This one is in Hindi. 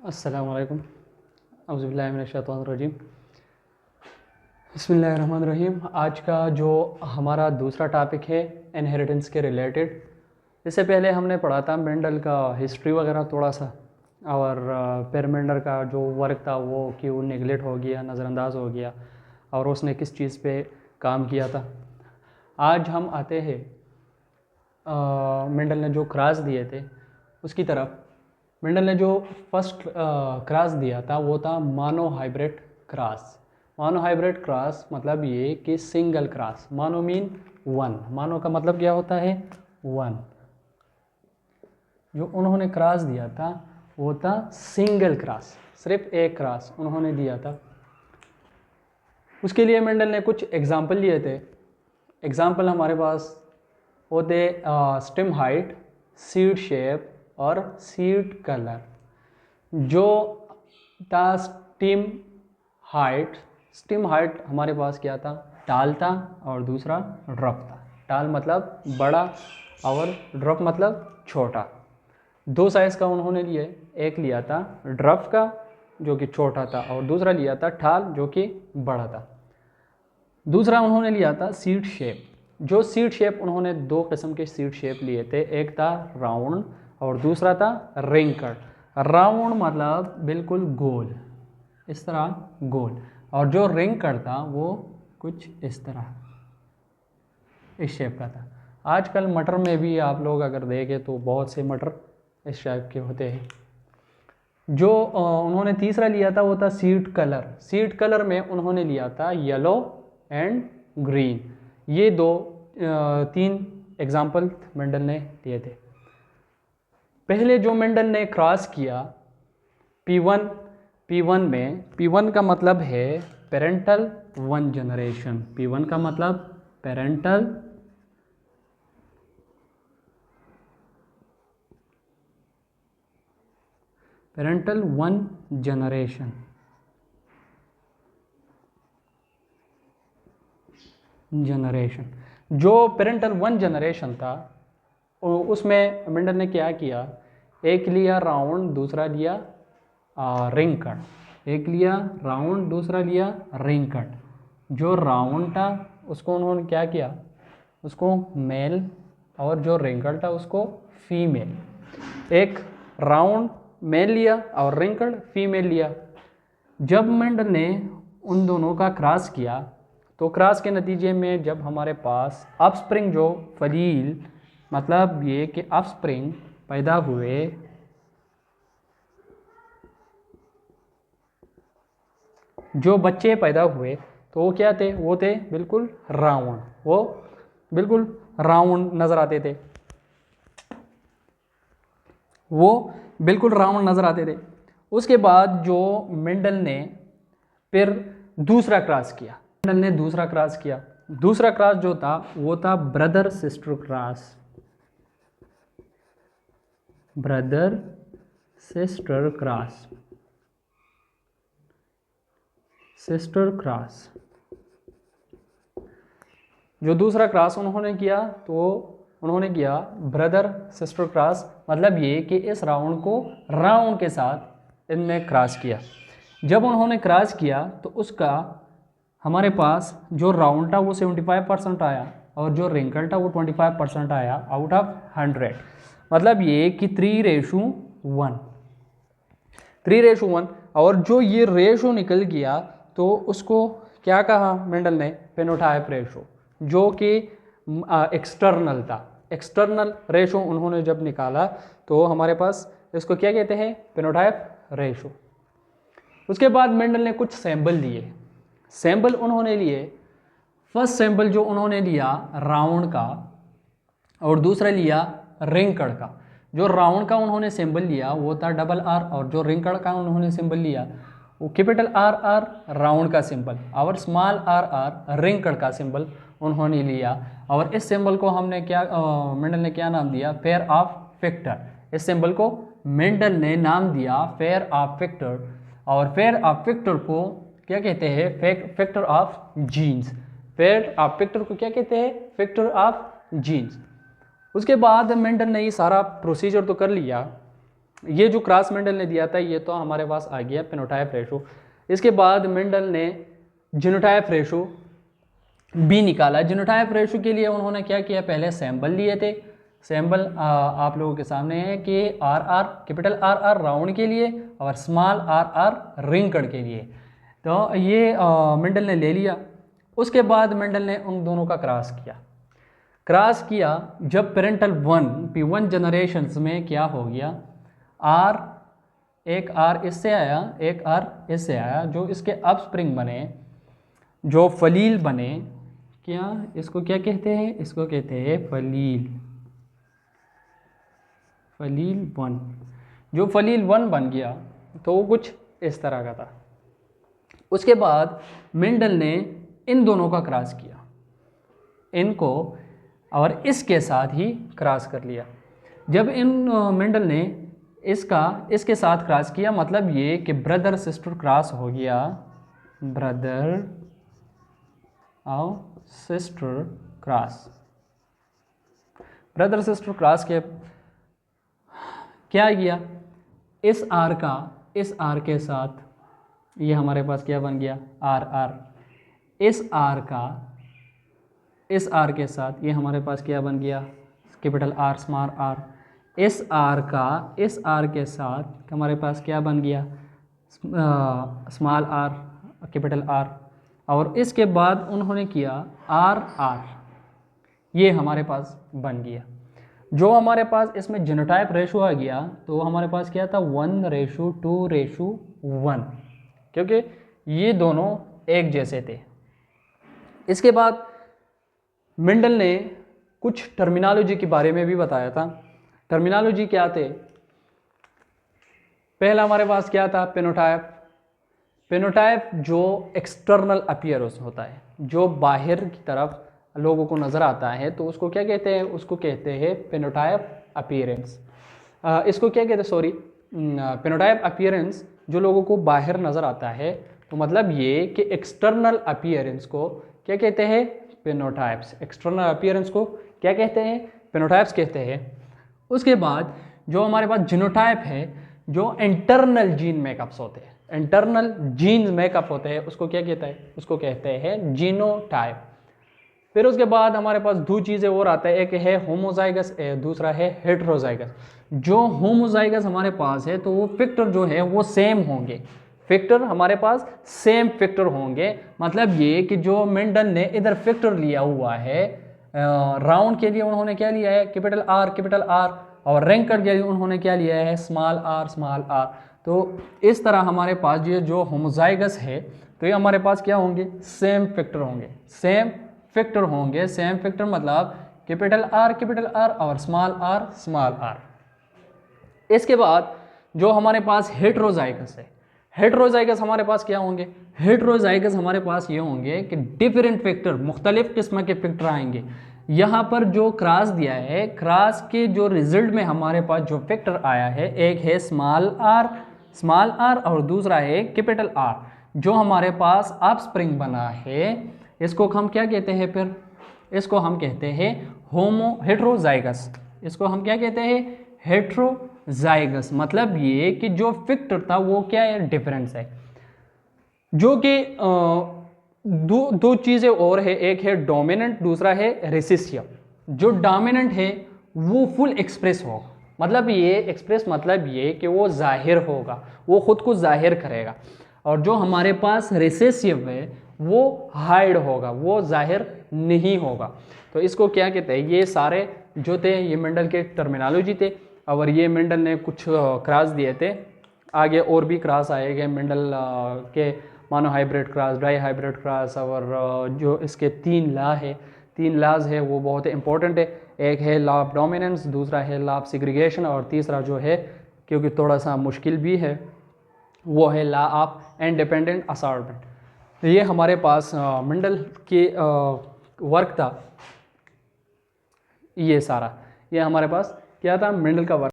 अस्सलामुअलैकुम औज़ुबिल्लाहिमिनश्शैतानिर्रजीम बिस्मिल्लाहिर्रहमानिर्रहीम। आज का जो हमारा दूसरा टॉपिक है इनहेरिटेंस के रिलेटेड। इससे पहले हमने पढ़ा था मेंडल का हिस्ट्री वगैरह थोड़ा सा, और फिर मेंडल का जो वर्क था वो क्यों नेगलेक्ट हो गया, नज़रअंदाज हो गया, और उसने किस चीज़ पे काम किया था। आज हम आते हैं मेंडल ने जो क्रॉस दिए थे उसकी तरफ। मेंडल ने जो फर्स्ट क्रॉस दिया था वो था मानो हाइब्रिड क्रॉस। मानो हाइब्रिड क्रॉस मतलब ये कि सिंगल क्रॉस। मानो मीन वन, मानो का मतलब क्या होता है, वन। जो उन्होंने क्रॉस दिया था वो था सिंगल क्रॉस, सिर्फ एक क्रॉस उन्होंने दिया था। उसके लिए मेंडल ने कुछ एग्जाम्पल लिए थे। एग्जाम्पल हमारे पास होते स्टेम हाइट, सीड शेप और सीड कलर। जो था स्टेम हाइट हमारे पास क्या था, टाल था, और दूसरा ड्रॉप था। टाल मतलब बड़ा और ड्रॉप मतलब छोटा। दो साइज़ का उन्होंने लिए, एक लिया था ड्रॉप का जो कि छोटा था, और दूसरा लिया था टाल जो कि बड़ा था। दूसरा उन्होंने लिया था सीड शेप। जो सीड शेप उन्होंने दो किस्म के सीड शेप लिए थे, एक था राउंड और दूसरा था रिंकल। राउंड मतलब बिल्कुल गोल, इस तरह गोल, और जो रिंकल था वो कुछ इस तरह, इस शेप का था। आजकल मटर में भी आप लोग अगर देखें तो बहुत से मटर इस शेप के होते हैं। जो उन्होंने तीसरा लिया था वो था सीड कलर। सीड कलर में उन्होंने लिया था येलो एंड ग्रीन। ये तीन एग्जाम्पल मेंडल ने लिए थे। पहले जो मेंडल ने क्रॉस किया P1 का मतलब है पेरेंटल वन जनरेशन। P1 का मतलब पेरेंटल वन जनरेशन। जो पेरेंटल वन जनरेशन था उसमें मेंडल ने क्या किया, एक लिया राउंड, दूसरा लिया रिंग कट। एक लिया राउंड, दूसरा लिया रिंग कट। जो राउंड था उसको उन्होंने क्या किया, उसको मेल, और जो रिंग कट था उसको फीमेल। एक राउंड मेल लिया और रिंग कट फीमेल लिया। जब मेंडल ने उन दोनों का क्रॉस किया तो क्रॉस के नतीजे में जब हमारे पास ऑफस्प्रिंग, जो फलील मतलब ये कि ऑफस्प्रिंग पैदा हुए, जो बच्चे पैदा हुए तो वो क्या थे, वो थे बिल्कुल राउंड। वो बिल्कुल राउंड नज़र आते थे, वो बिल्कुल राउंड नज़र आते थे। उसके बाद जो मेंडल ने फिर दूसरा क्रॉस किया, मेंडल ने दूसरा क्रॉस किया। दूसरा क्रॉस जो था वो था brother sister cross. Brother sister cross, sister cross. जो दूसरा क्रॉस उन्होंने किया तो उन्होंने किया ब्रदर सिस्टर क्रॉस। मतलब ये कि इस राउंड को राउंड के साथ इनमें क्रॉस किया। जब उन्होंने क्रॉस किया तो उसका हमारे पास जो राउंड था वो 75% आया, और जो रिंकल था वो 25% आया आउट ऑफ 100। मतलब ये कि 3:1, 3:1। और जो ये रेशो निकल गया तो उसको क्या कहा मेंडल ने, फेनोटाइप रेशो, जो कि एक्सटर्नल था। एक्सटर्नल रेशो उन्होंने जब निकाला तो हमारे पास इसको क्या कहते हैं, फेनोटाइप रेशो। उसके बाद मेंडल ने कुछ सैंपल लिए। सैंपल उन्होंने लिए, फर्स्ट सैंपल जो उन्होंने लिया राउंड का और दूसरा लिया रिंकड़ का। जो राउंड का उन्होंने सिंबल लिया वो था डबल आर, और जो रिंकड़ का उन्होंने सिंबल लिया वो कैपिटल आर आर राउंड का सिंबल, और स्मॉल आर आर रिंकड़ का सिंबल उन्होंने लिया। और इस सिंबल को हमने क्या मेंडल ने क्या नाम दिया, पेयर ऑफ फैक्टर। इस सिंबल को मेंडल ने नाम दिया पेयर ऑफ फैक्टर। और पेयर ऑफ फैक्टर को क्या कहते हैं, factor of genes. Pair of factor को क्या कहते हैं, फैक्टर ऑफ जीन्स। उसके बाद मेंडल ने ये सारा प्रोसीजर तो कर लिया। ये जो क्रॉस मेंडल ने दिया था ये तो हमारे पास आ गया फेनोटाइप रेशो। इसके बाद मेंडल ने जीनोटाइप रेशो बी निकाला। जीनोटाइप रेशो के लिए उन्होंने क्या किया, पहले सैंपल लिए थे। सैंपल आप लोगों के सामने है कि आर कैपिटल आर राउंड के लिए और स्मॉल आर रिंकड़ के लिए। तो ये मेंडल ने ले लिया। उसके बाद मेंडल ने उन दोनों का क्रॉस किया। जब पेरेंटल P1 जनरेशन्स में क्या हो गया, एक आर इससे आया, एक आर इससे आया, जो इसके अपस्प्रिंग बने, जो फलील बने, क्या इसको क्या कहते हैं, इसको कहते हैं फलील 1। जो फलील 1 बन गया तो वो कुछ इस तरह का था। उसके बाद मेंडल ने इन दोनों का क्रॉस किया, इनको और इसके साथ ही क्रॉस कर लिया। जब मेंडल ने इसके साथ क्रॉस किया, मतलब ये कि ब्रदर सिस्टर क्रॉस हो गया, ब्रदर और सिस्टर क्रॉस के क्या किया, इस आर के साथ ये हमारे पास क्या बन गया, आर। इस आर के साथ ये हमारे पास क्या बन गया, कैपिटल आर स्मॉल आर। इस आर के साथ हमारे पास क्या बन गया, स्मॉल आर कैपिटल आर। और इसके बाद उन्होंने किया आर, ये हमारे पास बन गया। जो हमारे पास इसमें जीनोटाइप रेशो आ गया तो हमारे पास क्या था, 1:2:1, क्योंकि ये दोनों एक जैसे थे। इसके बाद मेंडल ने कुछ टर्मिनोलॉजी के बारे में भी बताया था। टर्मिनोलॉजी क्या थे, पहला हमारे पास क्या था, पेनोटाइप जो एक्सटर्नल अपीयरेंस होता है, जो बाहर की तरफ लोगों को नज़र आता है, तो उसको क्या कहते हैं, उसको कहते हैं पेनोटाइप अपीयरेंस। इसको क्या कहते हैं, सॉरी, पेनोटाइप अपीयरेंस जो लोगों को बाहर नज़र आता है, तो मतलब ये कि एक्सटर्नल अपीयरेंस को क्या कहते हैं, पेनोटाइप्स। एक्सटर्नल अपीयरेंस को क्या कहते हैं, पेनोटाइप्स कहते हैं। उसके बाद जो हमारे पास जीनोटाइप है, जो इंटरनल जीन मेकअप्स होते हैं, इंटरनल जीन मेकअप होते हैं, उसको क्या कहता है, उसको कहते हैं जीनोटाइप। फिर उसके बाद हमारे पास दो चीज़ें और आता है, एक है होमोजाइगस, दूसरा है हेट्रोजाइगस। जो होमोजाइगस हमारे पास है तो वो फैक्टर जो है वो सेम होंगे, फैक्टर हमारे पास सेम फैक्टर होंगे। मतलब ये कि जो मेंडल ने इधर फैक्टर लिया हुआ है राउंड के लिए, उन्होंने क्या लिया है, कैपिटल आर, और रैंकड़ के लिए उन्होंने क्या लिया है, स्मॉल आर। तो इस तरह हमारे पास ये जो होमोजाइगस है तो ये हमारे पास क्या होंगे, सेम फैक्टर होंगे। सेम फैक्टर मतलब कैपिटल आर और स्मॉल आर। इसके बाद जो हमारे पास हेट्रोजाइगस है, हेट्रोजाइगस हमारे पास क्या होंगे, हेट्रोजाइगस हमारे पास ये होंगे कि डिफरेंट फैक्टर, मुख्तलिफ किस्म के फैक्टर आएंगे। यहाँ पर जो क्रॉस दिया है, क्रॉस के जो रिजल्ट में हमारे पास जो फैक्टर आया है, एक है स्मॉल आर और दूसरा है कैपिटल आर। जो हमारे पास ऑफस्प्रिंग बना है, इसको हम क्या कहते हैं, फिर इसको हम कहते हैं हेट्रोजाइगस। इसको हम क्या कहते हैं, हेट्रोजाइगस। मतलब ये कि जो फैक्टर था वो क्या है, डिफरेंस है। जो कि दो चीज़ें और है, एक है डोमिनेंट, दूसरा है रिसेसिव। जो डोमिनेंट है वो फुल एक्सप्रेस होगा, मतलब ये एक्सप्रेस मतलब ये कि वो जाहिर होगा, वो खुद को जाहिर करेगा। और जो हमारे पास रिसेसिव है वो हाइड होगा, वो जाहिर नहीं होगा। तो इसको क्या कहते हैं, ये सारे जो थे ये मेंडल के टर्मिनोलॉजी थे। और ये मेंडल ने कुछ क्रॉस दिए थे, आगे और भी क्रॉस आएंगे मेंडल के, मानो hybrid cross, dihybrid cross, और जो इसके 3 लॉज है वो बहुत इंपॉर्टेंट है। एक है लॉ ऑफ डोमिनेंस, दूसरा है लॉ ऑफ सेग्रीगेशन, और तीसरा जो है क्योंकि थोड़ा सा मुश्किल भी है वो है लॉ ऑफ इंडिपेंडेंट असॉर्टमेंट। ये हमारे पास मेंडल के वर्क था, ये सारा ये हमारे पास क्या था, मेंडल का वर्क।